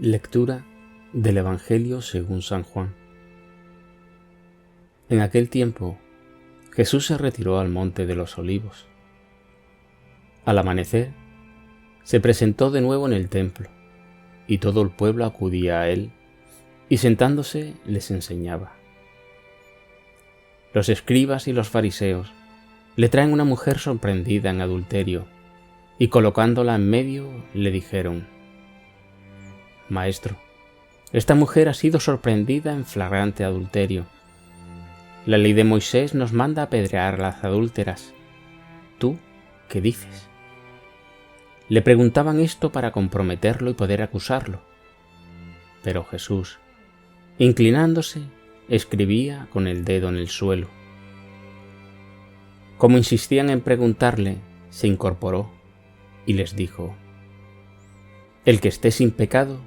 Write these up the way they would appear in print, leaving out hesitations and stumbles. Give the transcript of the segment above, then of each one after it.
Lectura del Evangelio según San Juan. En aquel tiempo, Jesús se retiró al monte de los Olivos. Al amanecer, se presentó de nuevo en el templo, y todo el pueblo acudía a él, y sentándose les enseñaba. Los escribas y los fariseos le traen una mujer sorprendida en adulterio, y colocándola en medio le dijeron: Maestro, esta mujer ha sido sorprendida en flagrante adulterio. La ley de Moisés nos manda apedrear a las adúlteras. ¿Tú qué dices? Le preguntaban esto para comprometerlo y poder acusarlo. Pero Jesús, inclinándose, escribía con el dedo en el suelo. Como insistían en preguntarle, se incorporó y les dijo: El que esté sin pecado,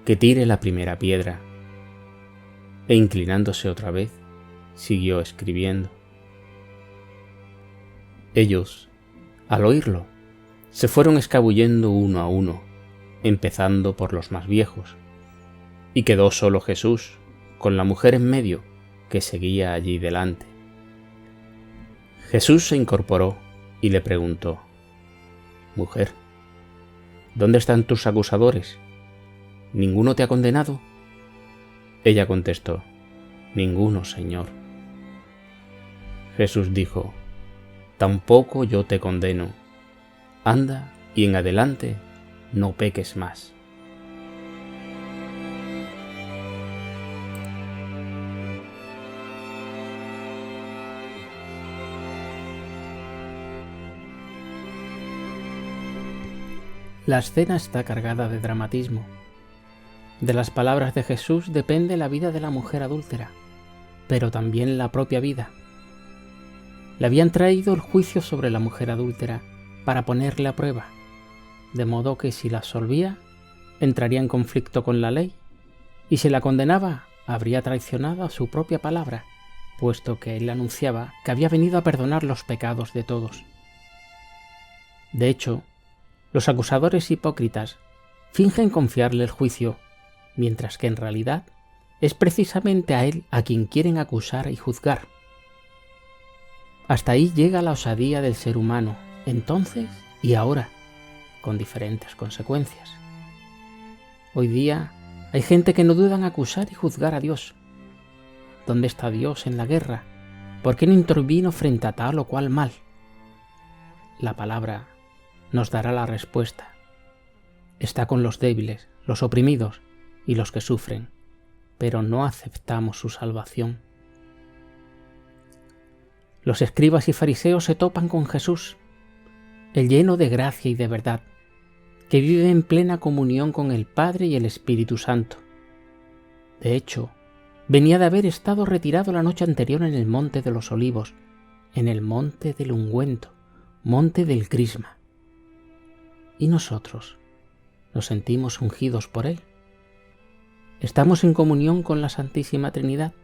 que tire la primera piedra. E inclinándose otra vez, siguió escribiendo. Ellos, al oírlo, se fueron escabullendo uno a uno, empezando por los más viejos, y quedó solo Jesús, con la mujer en medio, que seguía allí delante. Jesús se incorporó y le preguntó: Mujer, ¿dónde están tus acusadores? ¿Ninguno te ha condenado? Ella contestó: Ninguno, Señor. Jesús dijo: Tampoco yo te condeno. Anda y en adelante no peques más. La escena está cargada de dramatismo. De las palabras de Jesús depende la vida de la mujer adúltera, pero también la propia vida. Le habían traído el juicio sobre la mujer adúltera para ponerle a prueba, de modo que si la absolvía, entraría en conflicto con la ley, y si la condenaba, habría traicionado a su propia palabra, puesto que él anunciaba que había venido a perdonar los pecados de todos. De hecho, los acusadores hipócritas fingen confiarle el juicio, mientras que en realidad es precisamente a él a quien quieren acusar y juzgar. Hasta ahí llega la osadía del ser humano, entonces y ahora, con diferentes consecuencias. Hoy día hay gente que no duda en acusar y juzgar a Dios. ¿Dónde está Dios en la guerra? ¿Por qué no intervino frente a tal o cual mal? La palabra nos dará la respuesta. Está con los débiles, los oprimidos y los que sufren, pero no aceptamos su salvación. Los escribas y fariseos se topan con Jesús, el lleno de gracia y de verdad, que vive en plena comunión con el Padre y el Espíritu Santo. De hecho, venía de haber estado retirado la noche anterior en el monte de los Olivos, en el monte del ungüento, monte del crisma. ¿Y nosotros? ¿Nos sentimos ungidos por Él? ¿Estamos en comunión con la Santísima Trinidad?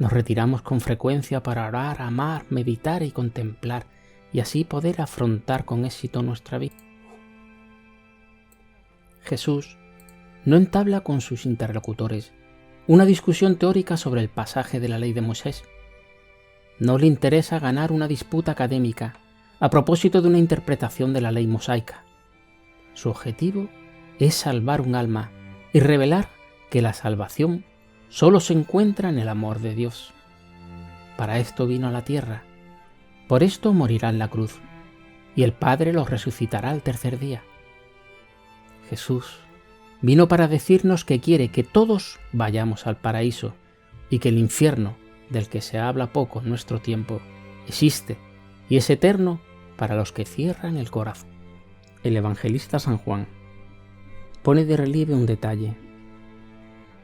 Nos retiramos con frecuencia para orar, amar, meditar y contemplar, y así poder afrontar con éxito nuestra vida. Jesús no entabla con sus interlocutores una discusión teórica sobre el pasaje de la ley de Moisés. No le interesa ganar una disputa académica a propósito de una interpretación de la ley mosaica. Su objetivo es salvar un alma y revelar que la salvación solo se encuentra en el amor de Dios. Para esto vino a la tierra, por esto morirá en la cruz, y el Padre lo resucitará al tercer día. Jesús vino para decirnos que quiere que todos vayamos al paraíso y que el infierno, del que se habla poco en nuestro tiempo, existe y es eterno para los que cierran el corazón. El evangelista San Juan pone de relieve un detalle.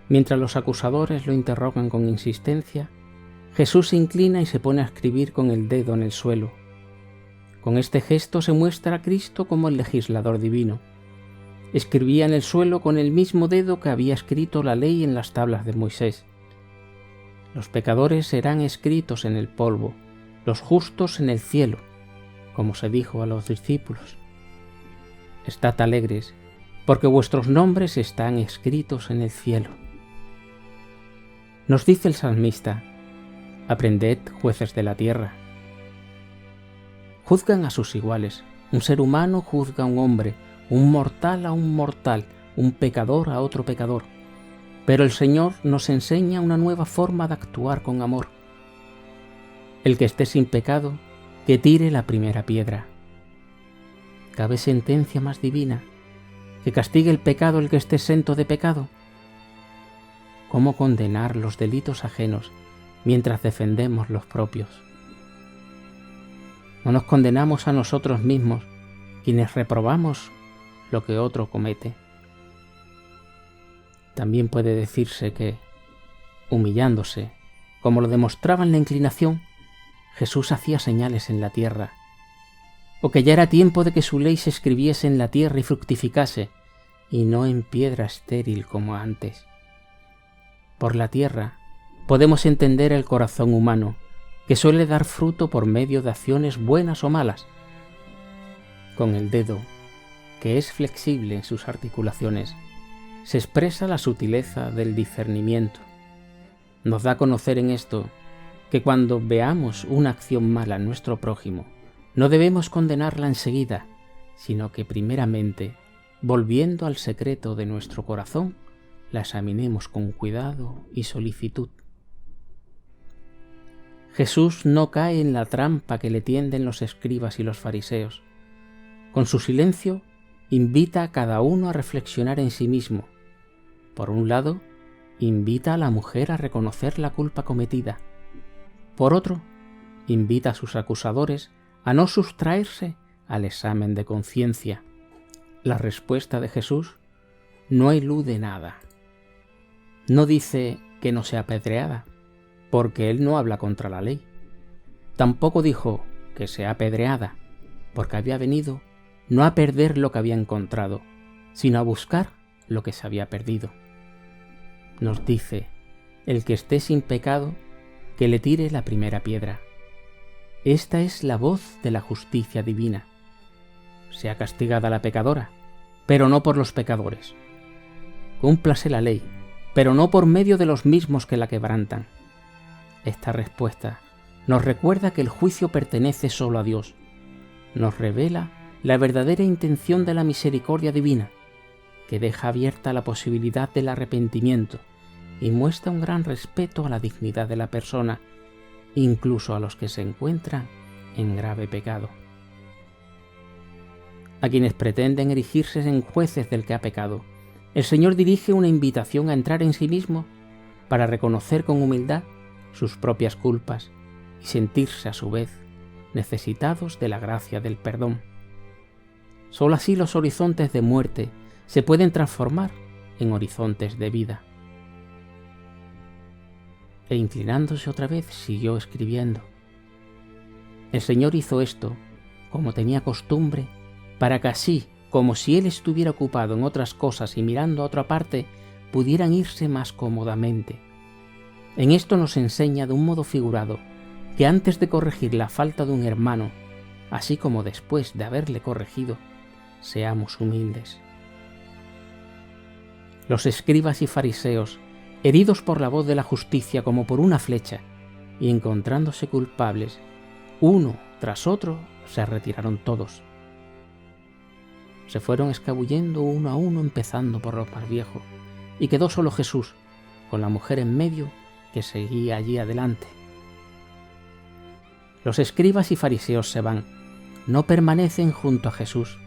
Mientras los acusadores lo interrogan con insistencia, Jesús se inclina y se pone a escribir con el dedo en el suelo. Con este gesto se muestra a Cristo como el legislador divino. Escribía en el suelo con el mismo dedo que había escrito la ley en las tablas de Moisés. Los pecadores serán escritos en el polvo, los justos en el cielo, como se dijo a los discípulos. Estad alegres, porque vuestros nombres están escritos en el cielo. Nos dice el salmista: aprended, jueces de la tierra. Juzgan a sus iguales. Un ser humano juzga a un hombre, un mortal a un mortal, un pecador a otro pecador. Pero el Señor nos enseña una nueva forma de actuar con amor. El que esté sin pecado, que tire la primera piedra. ¿Cabe sentencia más divina? ¿Que castigue el pecado el que esté exento de pecado? ¿Cómo condenar los delitos ajenos mientras defendemos los propios? No nos condenamos a nosotros mismos, quienes reprobamos lo que otro comete. También puede decirse que, humillándose, como lo demostraba en la inclinación, Jesús hacía señales en la tierra, o que ya era tiempo de que su ley se escribiese en la tierra y fructificase, y no en piedra estéril como antes. Por la tierra podemos entender el corazón humano, que suele dar fruto por medio de acciones buenas o malas. Con el dedo, que es flexible en sus articulaciones, se expresa la sutileza del discernimiento. Nos da a conocer en esto que cuando veamos una acción mala en nuestro prójimo, no debemos condenarla enseguida, sino que primeramente, volviendo al secreto de nuestro corazón, la examinemos con cuidado y solicitud. Jesús no cae en la trampa que le tienden los escribas y los fariseos. Con su silencio, invita a cada uno a reflexionar en sí mismo. Por un lado, invita a la mujer a reconocer la culpa cometida. Por otro, invita a sus acusadores a no sustraerse al examen de conciencia. La respuesta de Jesús no elude nada. No dice que no sea apedreada, porque él no habla contra la ley. Tampoco dijo que sea apedreada, porque había venido no a perder lo que había encontrado, sino a buscar lo que se había perdido. Nos dice: el que esté sin pecado, que le tire la primera piedra. Esta es la voz de la justicia divina. Sea castigada la pecadora, pero no por los pecadores. Cúmplase la ley, pero no por medio de los mismos que la quebrantan. Esta respuesta nos recuerda que el juicio pertenece solo a Dios. Nos revela la verdadera intención de la misericordia divina, que deja abierta la posibilidad del arrepentimiento y muestra un gran respeto a la dignidad de la persona, incluso a los que se encuentran en grave pecado. A quienes pretenden erigirse en jueces del que ha pecado, el Señor dirige una invitación a entrar en sí mismo para reconocer con humildad sus propias culpas y sentirse a su vez necesitados de la gracia del perdón. Solo así los horizontes de muerte se pueden transformar en horizontes de vida. E inclinándose otra vez siguió escribiendo. El Señor hizo esto, como tenía costumbre, para que así, como si Él estuviera ocupado en otras cosas y mirando a otra parte, pudieran irse más cómodamente. En esto nos enseña de un modo figurado que antes de corregir la falta de un hermano, así como después de haberle corregido, seamos humildes. Los escribas y fariseos, heridos por la voz de la justicia como por una flecha, y encontrándose culpables, uno tras otro se retiraron todos. Se fueron escabullendo uno a uno, empezando por los más viejos, y quedó solo Jesús, con la mujer en medio, que seguía allí adelante. Los escribas y fariseos se van, no permanecen junto a Jesús.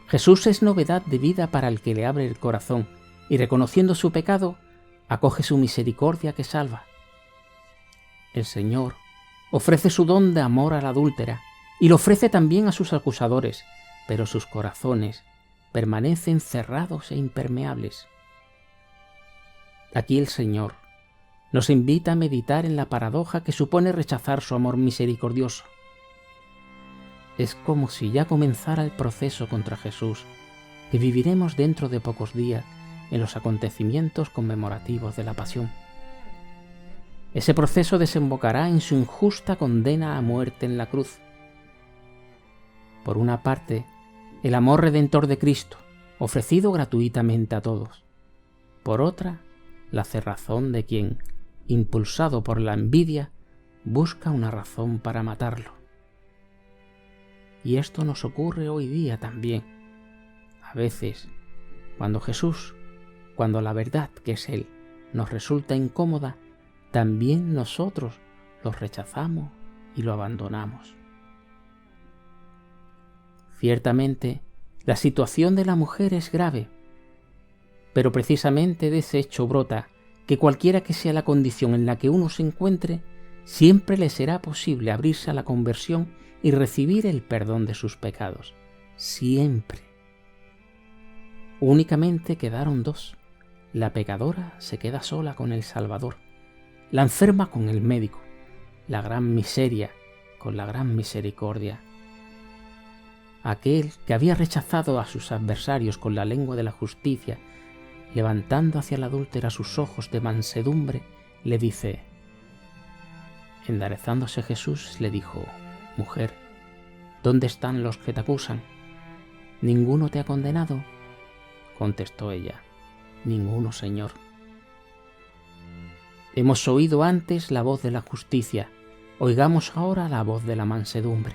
Jesús es novedad de vida para el que le abre el corazón y, reconociendo su pecado, acoge su misericordia que salva. El Señor ofrece su don de amor a la adúltera y lo ofrece también a sus acusadores, pero sus corazones permanecen cerrados e impermeables. Aquí el Señor nos invita a meditar en la paradoja que supone rechazar su amor misericordioso. Es como si ya comenzara el proceso contra Jesús, que viviremos dentro de pocos días en los acontecimientos conmemorativos de la Pasión. Ese proceso desembocará en su injusta condena a muerte en la cruz. Por una parte, el amor redentor de Cristo, ofrecido gratuitamente a todos. Por otra, la cerrazón de quien, impulsado por la envidia, busca una razón para matarlo. Y esto nos ocurre hoy día también. A veces, cuando la verdad que es Él nos resulta incómoda, también nosotros lo rechazamos y lo abandonamos. Ciertamente, la situación de la mujer es grave, pero precisamente de ese hecho brota que cualquiera que sea la condición en la que uno se encuentre, siempre le será posible abrirse a la conversión y recibir el perdón de sus pecados. Siempre. Únicamente quedaron dos. La pecadora se queda sola con el Salvador, la enferma con el médico, la gran miseria con la gran misericordia. Aquel que había rechazado a sus adversarios con la lengua de la justicia, levantando hacia la adúltera sus ojos de mansedumbre, le dice: enderezándose Jesús, le dijo: mujer, ¿dónde están los que te acusan? ¿Ninguno te ha condenado? Contestó ella: ninguno, Señor. Hemos oído antes la voz de la justicia, oigamos ahora la voz de la mansedumbre.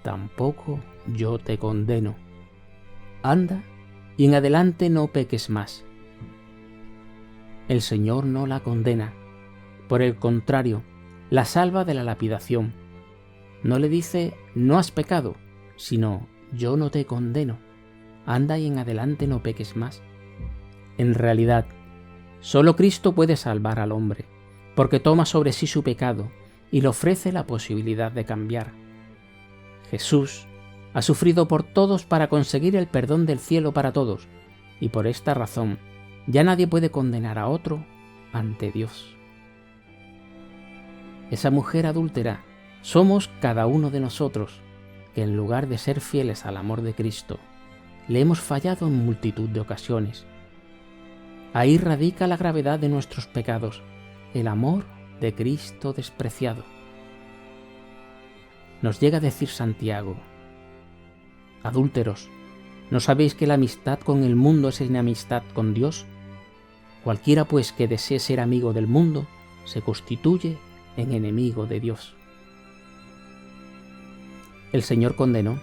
Tampoco yo te condeno. Anda y en adelante no peques más. El Señor no la condena, por el contrario, la salva de la lapidación. No le dice no has pecado, sino yo no te condeno. Anda y en adelante no peques más. En realidad, solo Cristo puede salvar al hombre, porque toma sobre sí su pecado y le ofrece la posibilidad de cambiar. Jesús ha sufrido por todos para conseguir el perdón del cielo para todos, y por esta razón ya nadie puede condenar a otro ante Dios. Esa mujer adúltera somos cada uno de nosotros, que en lugar de ser fieles al amor de Cristo, le hemos fallado en multitud de ocasiones. Ahí radica la gravedad de nuestros pecados, el amor de Cristo despreciado. Nos llega a decir Santiago: adúlteros, ¿no sabéis que la amistad con el mundo es enemistad con Dios? Cualquiera pues que desee ser amigo del mundo se constituye en enemigo de Dios. El Señor condenó,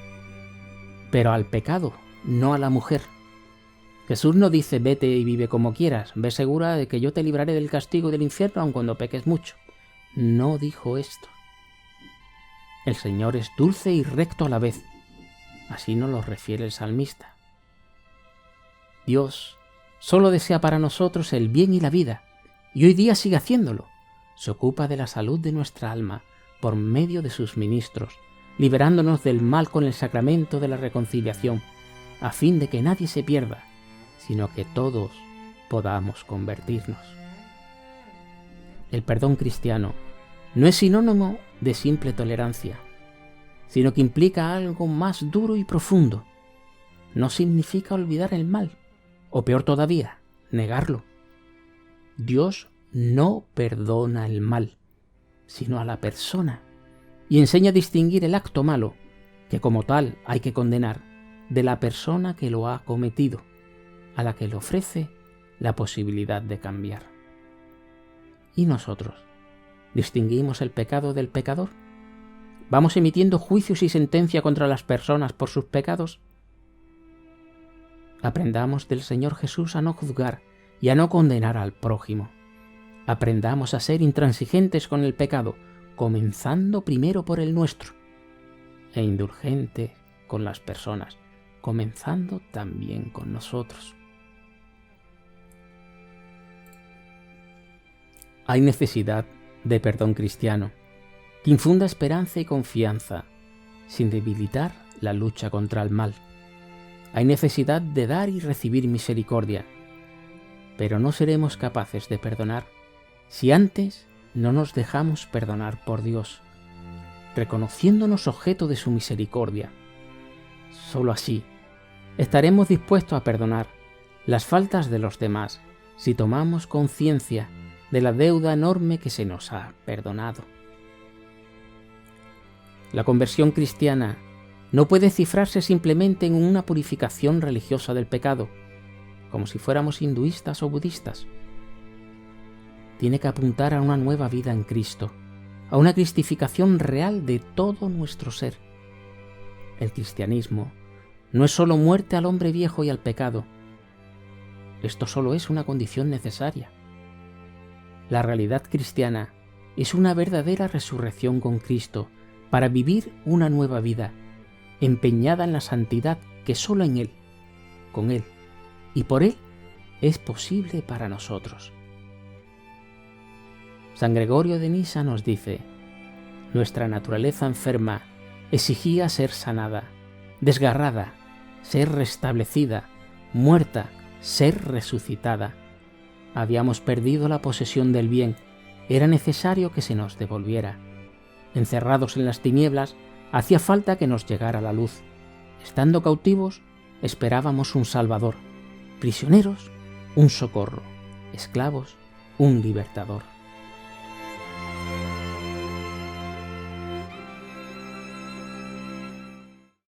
pero al pecado, no a la mujer. Jesús no dice vete y vive como quieras, ve segura de que yo te libraré del castigo del infierno aun cuando peques mucho. No dijo esto. El Señor es dulce y recto a la vez. Así nos lo refiere el salmista. Dios solo desea para nosotros el bien y la vida, y hoy día sigue haciéndolo. Se ocupa de la salud de nuestra alma por medio de sus ministros, liberándonos del mal con el sacramento de la reconciliación, a fin de que nadie se pierda, sino que todos podamos convertirnos. El perdón cristiano no es sinónimo de simple tolerancia, sino que implica algo más duro y profundo. No significa olvidar el mal, o peor todavía, negarlo. Dios no perdona el mal, sino a la persona, y enseña a distinguir el acto malo, que como tal hay que condenar, de la persona que lo ha cometido, a la que le ofrece la posibilidad de cambiar. ¿Y nosotros? ¿Distinguimos el pecado del pecador? ¿Vamos emitiendo juicios y sentencia contra las personas por sus pecados? Aprendamos del Señor Jesús a no juzgar y a no condenar al prójimo. Aprendamos a ser intransigentes con el pecado, comenzando primero por el nuestro, e indulgentes con las personas, comenzando también con nosotros. Hay necesidad de perdón cristiano, que infunda esperanza y confianza, sin debilitar la lucha contra el mal. Hay necesidad de dar y recibir misericordia, pero no seremos capaces de perdonar si antes no nos dejamos perdonar por Dios, reconociéndonos objeto de su misericordia. Solo así estaremos dispuestos a perdonar las faltas de los demás si tomamos conciencia de la deuda enorme que se nos ha perdonado. La conversión cristiana no puede cifrarse simplemente en una purificación religiosa del pecado, como si fuéramos hinduistas o budistas. Tiene que apuntar a una nueva vida en Cristo, a una cristificación real de todo nuestro ser. El cristianismo no es solo muerte al hombre viejo y al pecado. Esto solo es una condición necesaria. La realidad cristiana es una verdadera resurrección con Cristo para vivir una nueva vida, empeñada en la santidad que solo en Él, con Él y por Él es posible para nosotros. San Gregorio de Nisa nos dice: nuestra naturaleza enferma exigía ser sanada, desgarrada, ser restablecida, muerta, ser resucitada. Habíamos perdido la posesión del bien, era necesario que se nos devolviera. Encerrados en las tinieblas, hacía falta que nos llegara la luz. Estando cautivos, esperábamos un Salvador. Prisioneros, un socorro. Esclavos, un libertador.